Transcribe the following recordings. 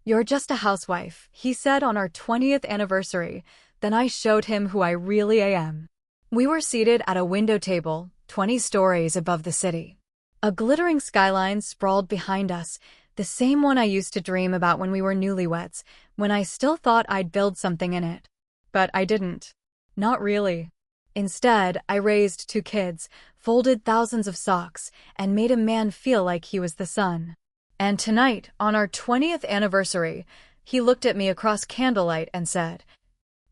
"You're just a housewife," he said on our 20th anniversary. Then I showed him who I really am. We were seated at a window table, 20 stories above the city. A glittering skyline sprawled behind us, the same one I used to dream about when we were newlyweds, when I still thought I'd build something in it. But I didn't. Not really. Instead, I raised 2 kids, folded thousands of socks, and made a man feel like he was the sun. And tonight, on our 20th anniversary, he looked at me across candlelight and said,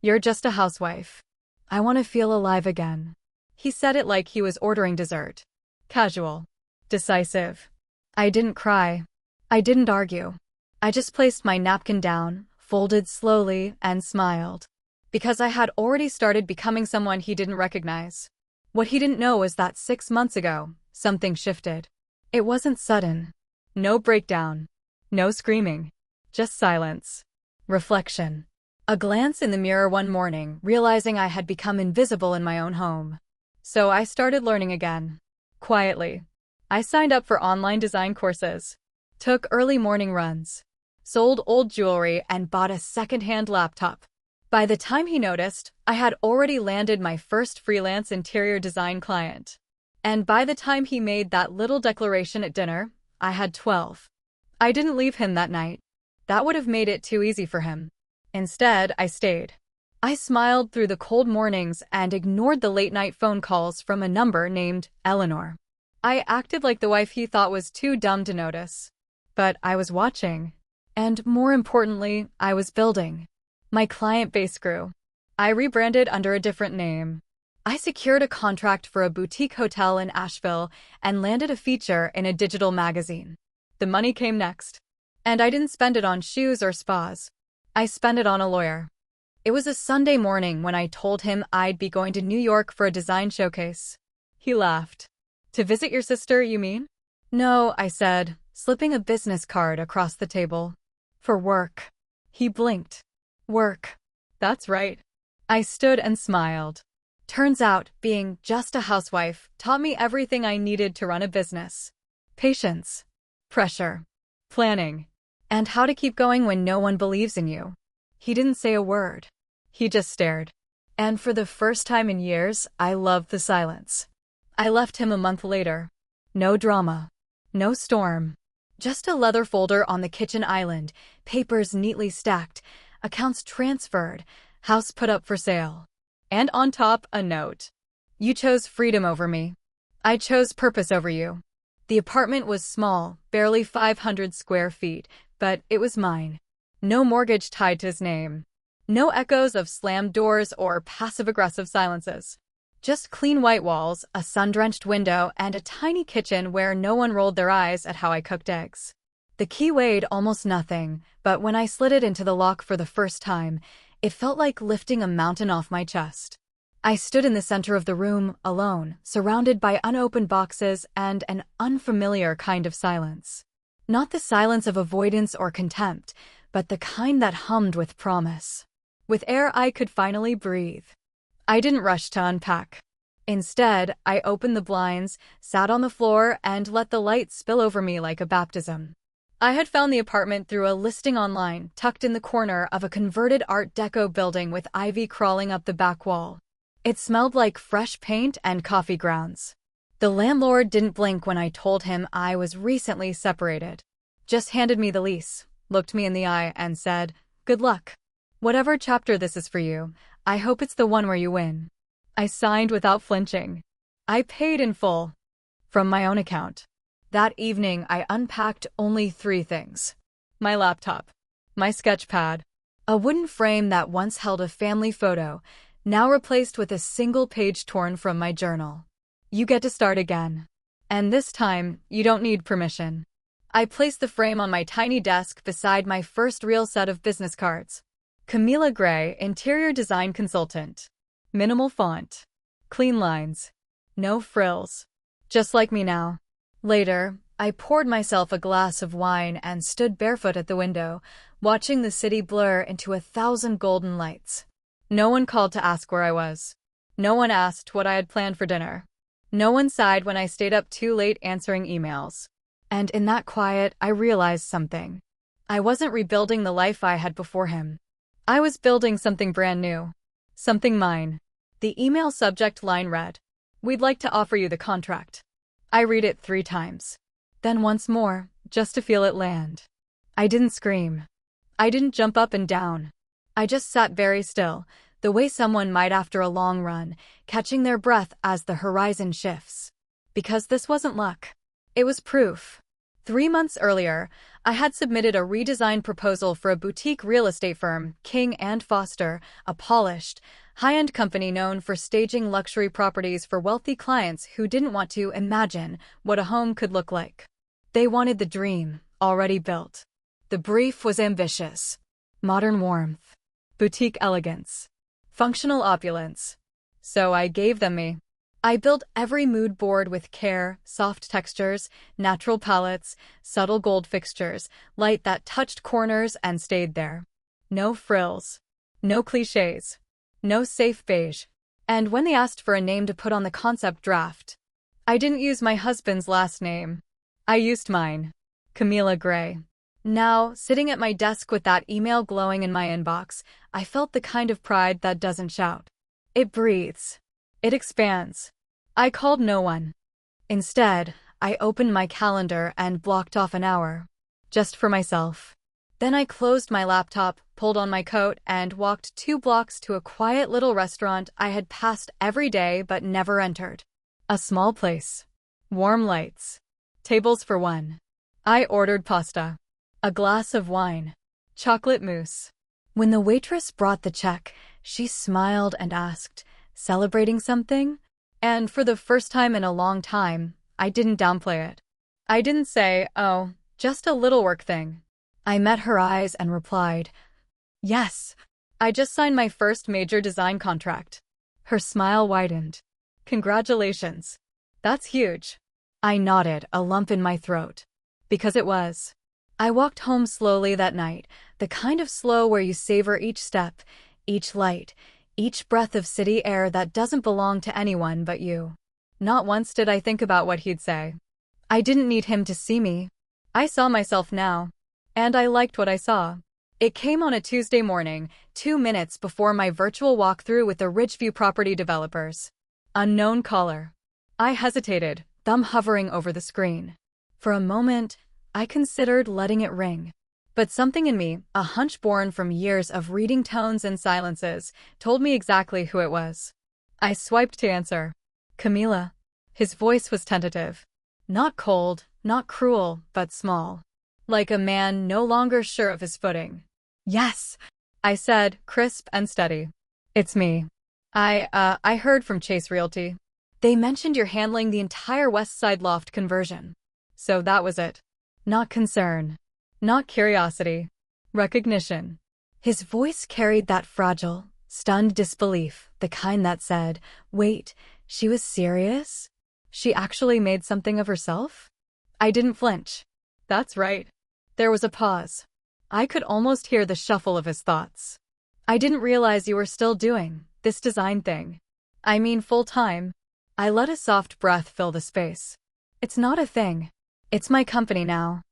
"You're just a housewife. I want to feel alive again." He said it like he was ordering dessert. Casual. Decisive. I didn't cry. I didn't argue. I just placed my napkin down, folded slowly, and smiled. Because I had already started becoming someone he didn't recognize. What he didn't know was that 6 months ago, something shifted. It wasn't sudden. No breakdown. No screaming. Just silence. Reflection. A glance in the mirror one morning, realizing I had become invisible in my own home. So I started learning again. Quietly. I signed up for online design courses. Took early morning runs. Sold old jewelry and bought a second-hand laptop. By the time he noticed, I had already landed my first freelance interior design client. And by the time he made that little declaration at dinner, I had 12. I didn't leave him that night. That would have made it too easy for him. Instead, I stayed. I smiled through the cold mornings and ignored the late-night phone calls from a number named Eleanor. I acted like the wife he thought was too dumb to notice. But I was watching. And more importantly, I was building. My client base grew. I rebranded under a different name. I secured a contract for a boutique hotel in Asheville and landed a feature in a digital magazine. The money came next. And I didn't spend it on shoes or spas. I spent it on a lawyer. It was a Sunday morning when I told him I'd be going to New York for a design showcase. He laughed. "To visit your sister, you mean?" "No," I said, slipping a business card across the table. "For work." He blinked. "Work. That's right." I stood and smiled. Turns out, being just a housewife taught me everything I needed to run a business. Patience. Pressure. Planning. And how to keep going when no one believes in you. He didn't say a word. He just stared. And for the first time in years, I loved the silence. I left him a month later. No drama. No storm. Just a leather folder on the kitchen island, papers neatly stacked, accounts transferred, house put up for sale. And on top, a note. "You chose freedom over me. I chose purpose over you." The apartment was small, barely 500 square feet, but it was mine. No mortgage tied to his name. No echoes of slammed doors or passive-aggressive silences. Just clean white walls, a sun-drenched window, and a tiny kitchen where no one rolled their eyes at how I cooked eggs. The key weighed almost nothing, but when I slid it into the lock for the first time, it felt like lifting a mountain off my chest. I stood in the center of the room, alone, surrounded by unopened boxes and an unfamiliar kind of silence. Not the silence of avoidance or contempt, but the kind that hummed with promise. With air I could finally breathe. I didn't rush to unpack. Instead, I opened the blinds, sat on the floor, and let the light spill over me like a baptism. I had found the apartment through a listing online, tucked in the corner of a converted Art Deco building with ivy crawling up the back wall. It smelled like fresh paint and coffee grounds. The landlord didn't blink when I told him I was recently separated. Just handed me the lease, looked me in the eye, and said, "Good luck. Whatever chapter this is for you, I hope it's the one where you win." I signed without flinching. I paid in full. From my own account. That evening, I unpacked only 3 things. My laptop. My sketch pad. A wooden frame that once held a family photo, now replaced with a single page torn from my journal. You get to start again. And this time, you don't need permission. I placed the frame on my tiny desk beside my first real set of business cards. Camila Gray, interior design consultant. Minimal font. Clean lines. No frills. Just like me now. Later, I poured myself a glass of wine and stood barefoot at the window, watching the city blur into 1,000 golden lights. No one called to ask where I was. No one asked what I had planned for dinner. No one sighed when I stayed up too late answering emails. And in that quiet, I realized something. I wasn't rebuilding the life I had before him. I was building something brand new. Something mine. The email subject line read, "We'd like to offer you the contract." I read it 3 times. Then once more, just to feel it land. I didn't scream. I didn't jump up and down. I just sat very still, the way someone might after a long run, catching their breath as the horizon shifts. Because this wasn't luck. It was proof. 3 months earlier, I had submitted a redesigned proposal for a boutique real estate firm, King & Foster, a polished, high-end company known for staging luxury properties for wealthy clients who didn't want to imagine what a home could look like. They wanted the dream, already built. The brief was ambitious. Modern warmth. Boutique elegance. Functional opulence. So I gave them me. I built every mood board with care, soft textures, natural palettes, subtle gold fixtures, light that touched corners and stayed there. No frills. No cliches. No safe beige. And when they asked for a name to put on the concept draft, I didn't use my husband's last name. I used mine. Camila Gray. Now, sitting at my desk with that email glowing in my inbox, I felt the kind of pride that doesn't shout. It breathes. It expands. I called no one. Instead, I opened my calendar and blocked off an hour. Just for myself. Then I closed my laptop, pulled on my coat, and walked 2 blocks to a quiet little restaurant I had passed every day but never entered. A small place. Warm lights. Tables for one. I ordered pasta. A glass of wine. Chocolate mousse. When the waitress brought the check, she smiled and asked, "Celebrating something?" And for the first time in a long time, I didn't downplay it. I didn't say, "Oh, just a little work thing." I met her eyes and replied, "Yes, I just signed my first major design contract." Her smile widened. "Congratulations. That's huge." I nodded, a lump in my throat. Because it was. I walked home slowly that night, the kind of slow where you savor each step, each light, each breath of city air that doesn't belong to anyone but you. Not once did I think about what he'd say. I didn't need him to see me. I saw myself now. And I liked what I saw. It came on a Tuesday morning, 2 minutes before my virtual walkthrough with the Ridgeview property developers. Unknown caller. I hesitated, thumb hovering over the screen. For a moment, I considered letting it ring. But something in me, a hunch born from years of reading tones and silences, told me exactly who it was. I swiped to answer. "Camila." His voice was tentative. Not cold, not cruel, but small. Like a man no longer sure of his footing. "Yes," I said, crisp and steady. "It's me. I heard from Chase Realty. They mentioned you're handling the entire West Side loft conversion." So that was it. Not concern. Not curiosity. Recognition. His voice carried that fragile, stunned disbelief, the kind that said, "Wait, she was serious? She actually made something of herself?" I didn't flinch. "That's right." There was a pause. I could almost hear the shuffle of his thoughts. "I didn't realize you were still doing this design thing. I mean full-time." I let a soft breath fill the space. "It's not a thing. It's my company now."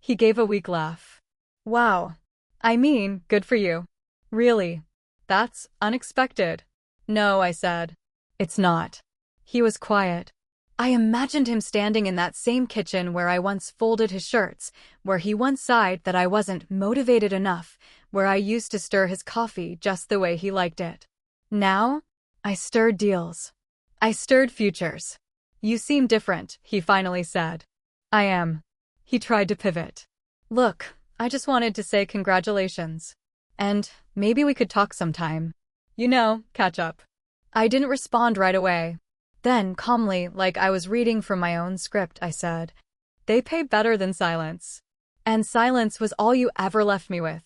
He gave a weak laugh. "Wow. I mean, good for you. Really. That's unexpected." "No," I said. "It's not." He was quiet. I imagined him standing in that same kitchen where I once folded his shirts, where he once sighed that I wasn't motivated enough, where I used to stir his coffee just the way he liked it. Now, I stirred deals. I stirred futures. "You seem different," he finally said. "I am." He tried to pivot. "Look, I just wanted to say congratulations. And maybe we could talk sometime. You know, catch up." I didn't respond right away. Then, calmly, like I was reading from my own script, I said, "They pay better than silence." And silence was all you ever left me with.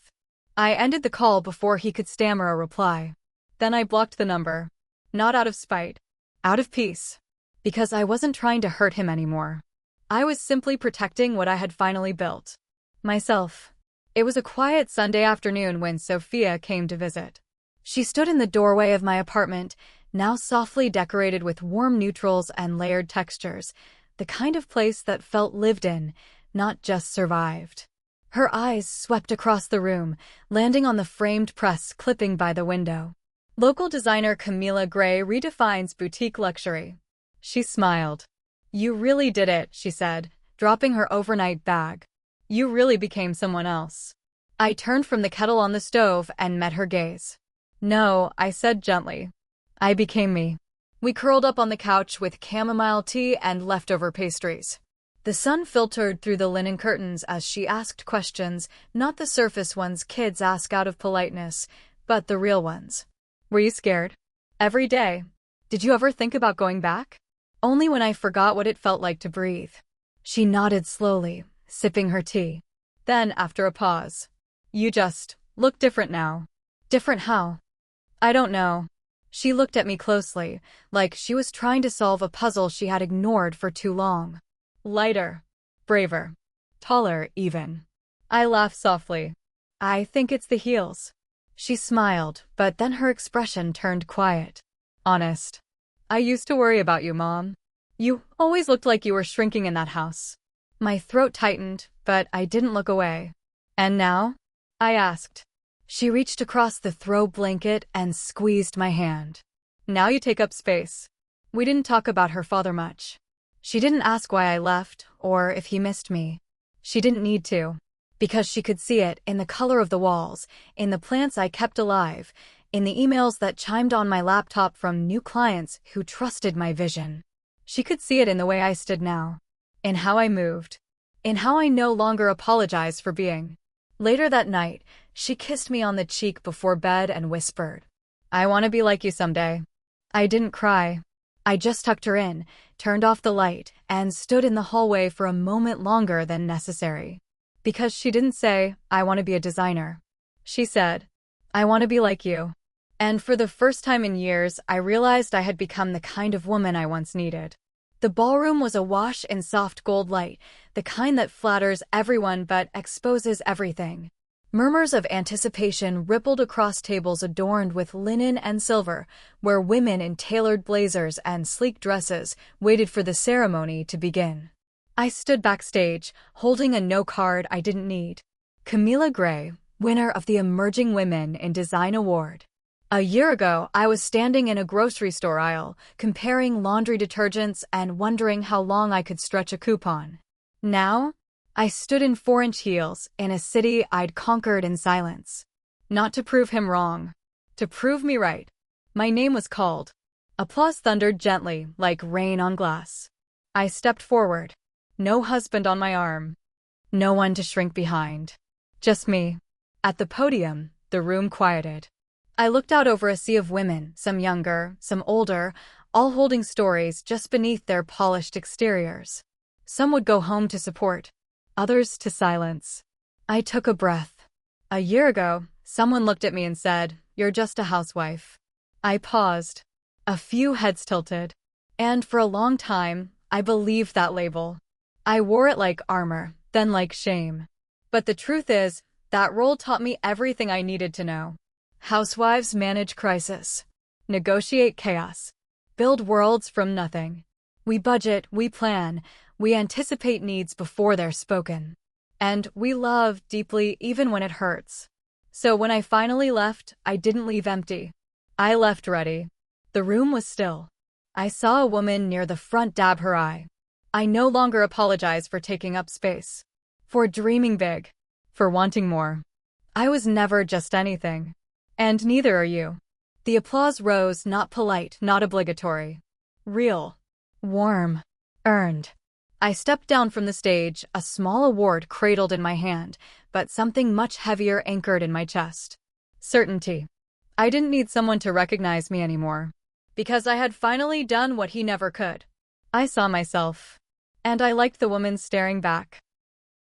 I ended the call before he could stammer a reply. Then I blocked the number. Not out of spite. Out of peace. Because I wasn't trying to hurt him anymore. I was simply protecting what I had finally built. Myself. It was a quiet Sunday afternoon when Sophia came to visit. She stood in the doorway of my apartment, now softly decorated with warm neutrals and layered textures, the kind of place that felt lived in, not just survived. Her eyes swept across the room, landing on the framed press clipping by the window. Local designer Camila Gray redefines boutique luxury. She smiled. You really did it, she said, dropping her overnight bag. You really became someone else. I turned from the kettle on the stove and met her gaze. No, I said gently. I became me. We curled up on the couch with chamomile tea and leftover pastries. The sun filtered through the linen curtains as she asked questions, not the surface ones kids ask out of politeness, but the real ones. Were you scared? Every day. Did you ever think about going back? Only when I forgot what it felt like to breathe. She nodded slowly, sipping her tea. Then, after a pause, you just look different now. Different how? I don't know. She looked at me closely, like she was trying to solve a puzzle she had ignored for too long. Lighter. Braver. Taller, even. I laughed softly. I think it's the heels. She smiled, but then her expression turned quiet. Honest. I used to worry about you, Mom. You always looked like you were shrinking in that house. My throat tightened, but I didn't look away. And now? I asked. She reached across the throw blanket and squeezed my hand. Now you take up space. We didn't talk about her father much. She didn't ask why I left, or if he missed me. She didn't need to. Because she could see it in the color of the walls, in the plants I kept alive, in the emails that chimed on my laptop from new clients who trusted my vision. She could see it in the way I stood now. In how I moved. In how I no longer apologized for being. Later that night, she kissed me on the cheek before bed and whispered, I want to be like you someday. I didn't cry. I just tucked her in, turned off the light, and stood in the hallway for a moment longer than necessary. Because she didn't say, I want to be a designer. She said, I want to be like you. And for the first time in years, I realized I had become the kind of woman I once needed. The ballroom was awash in soft gold light, the kind that flatters everyone but exposes everything. Murmurs of anticipation rippled across tables adorned with linen and silver, where women in tailored blazers and sleek dresses waited for the ceremony to begin. I stood backstage, holding a no card I didn't need. Camila Gray, winner of the Emerging Women in Design Award. A year ago, I was standing in a grocery store aisle, comparing laundry detergents and wondering how long I could stretch a coupon. Now, I stood in 4-inch heels in a city I'd conquered in silence. Not to prove him wrong. To prove me right. My name was called. Applause thundered gently, like rain on glass. I stepped forward. No husband on my arm. No one to shrink behind. Just me. At the podium, the room quieted. I looked out over a sea of women, some younger, some older, all holding stories just beneath their polished exteriors. Some would go home to support, others to silence. I took a breath. A year ago, someone looked at me and said, You're just a housewife. I paused. A few heads tilted. And for a long time, I believed that label. I wore it like armor, then like shame. But the truth is, that role taught me everything I needed to know. Housewives manage crisis, negotiate chaos, build worlds from nothing. We budget, we plan, we anticipate needs before they're spoken. And we love deeply even when it hurts. So when I finally left, I didn't leave empty. I left ready. The room was still. I saw a woman near the front dab her eye. I no longer apologize for taking up space. For dreaming big. For wanting more. I was never just anything. And neither are you. The applause rose, not polite, not obligatory. Real. Warm. Earned. I stepped down from the stage, a small award cradled in my hand, but something much heavier anchored in my chest. Certainty. I didn't need someone to recognize me anymore. Because I had finally done what he never could. I saw myself. And I liked the woman staring back.